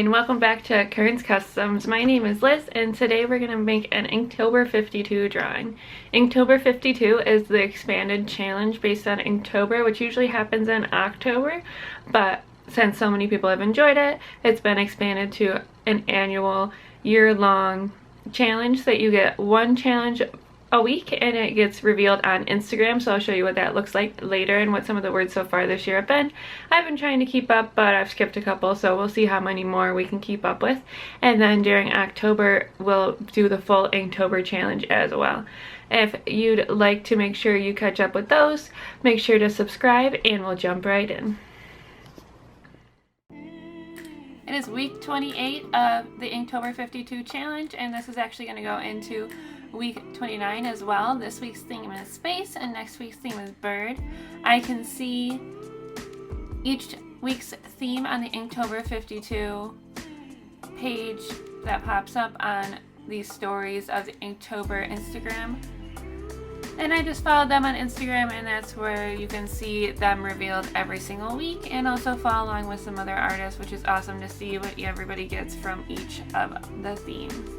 and welcome back to Kern's Customs. My name is Liz, and today we're going to make an Inktober 52 drawing. Inktober 52 is the expanded challenge based on Inktober, which usually happens in October, but since so many people have enjoyed it, it's been expanded to an annual, year-long challenge so that you get one challenge a week, and it gets revealed on Instagram, so I'll show you what that looks like later and what some of the words so far this year have been. I've been trying to keep up, but I've skipped a couple, so we'll see how many more we can keep up with. And then during October, we'll do the full Inktober challenge as well. If you'd like to make sure you catch up with those, make sure to subscribe, and we'll jump right in. It is week 28 of the Inktober 52 challenge, and this is actually going to go into week 29 as well. This week's theme is space, and next week's theme is bird. I can see each week's theme on the Inktober 52 page that pops up on these stories of the Inktober Instagram. And I just followed them on Instagram, and that's where you can see them revealed every single week, and also follow along with some other artists, which is awesome to see what everybody gets from each of the themes.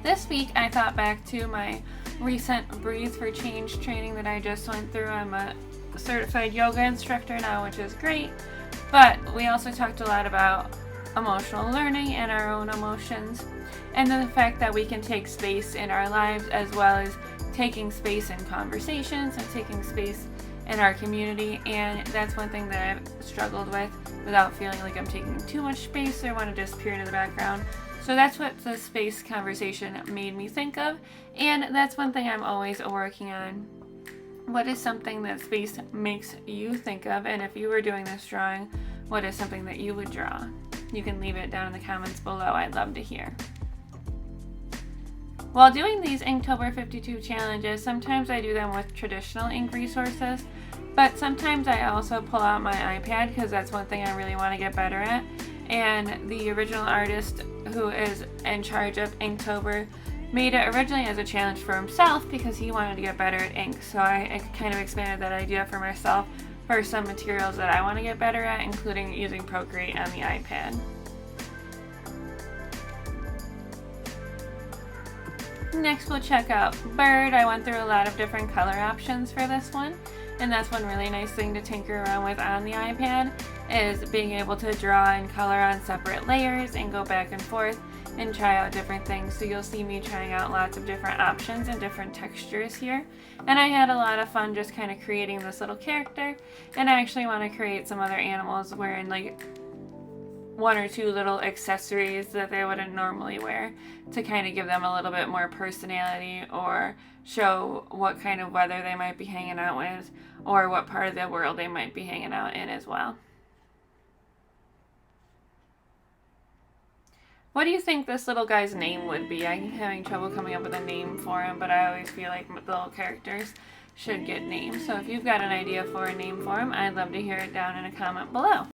This week I thought back to my recent Breathe for Change training that I just went through. I'm a certified yoga instructor now, which is great, but we also talked a lot about emotional learning and our own emotions, and then the fact that we can take space in our lives as well as taking space in conversations and taking space in our community. And that's one thing that I've struggled with without feeling like I'm taking too much space or want to just peer into the background. So that's what the space conversation made me think of, and that's one thing I'm always working on. What is something that space makes you think of? And if you were doing this drawing, what is something that you would draw? You can leave it down in the comments below. I'd love to hear. While doing these Inktober 52 challenges, sometimes I do them with traditional ink resources, but sometimes I also pull out my iPad because that's one thing I really want to get better at. And the original artist who is in charge of Inktober made it originally as a challenge for himself because he wanted to get better at ink. So I kind of expanded that idea for myself for some materials that I want to get better at, including using Procreate on the iPad. Next we'll check out bird. I went through a lot of different color options for this one, and that's one really nice thing to tinker around with on the iPad, is being able to draw and color on separate layers and go back and forth and try out different things. So you'll see me trying out lots of different options and different textures here, and I had a lot of fun just kind of creating this little character. And I actually want to create some other animals wearing like one or two little accessories that they wouldn't normally wear to kind of give them a little bit more personality or show what kind of weather they might be hanging out with or what part of the world they might be hanging out in as well. What do you think this little guy's name would be? I'm having trouble coming up with a name for him, but I always feel like the little characters should get names. So if you've got an idea for a name for him, I'd love to hear it down in a comment below.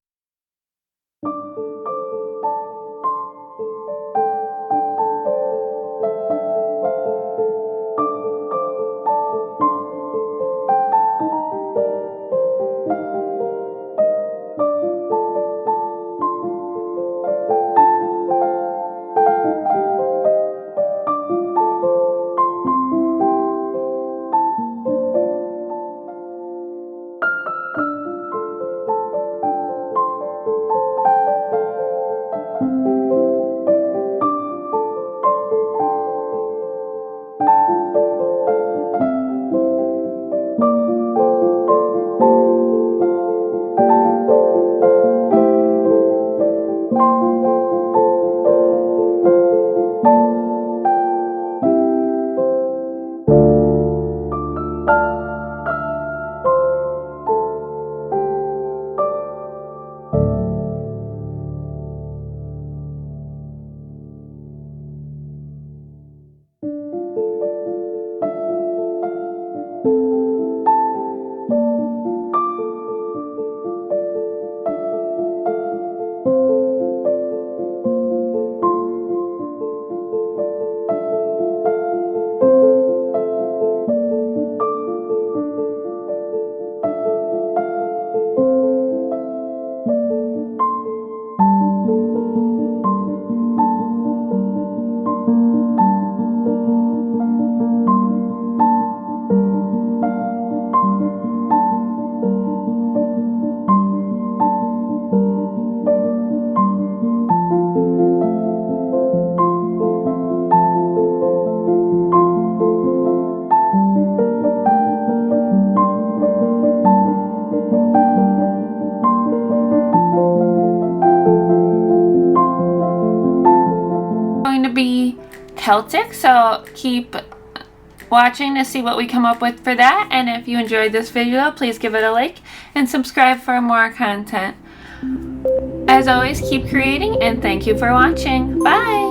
Celtic, so keep watching to see what we come up with for that. And if you enjoyed this video, please give it a like and subscribe for more content. As always, keep creating, and thank you for watching. Bye!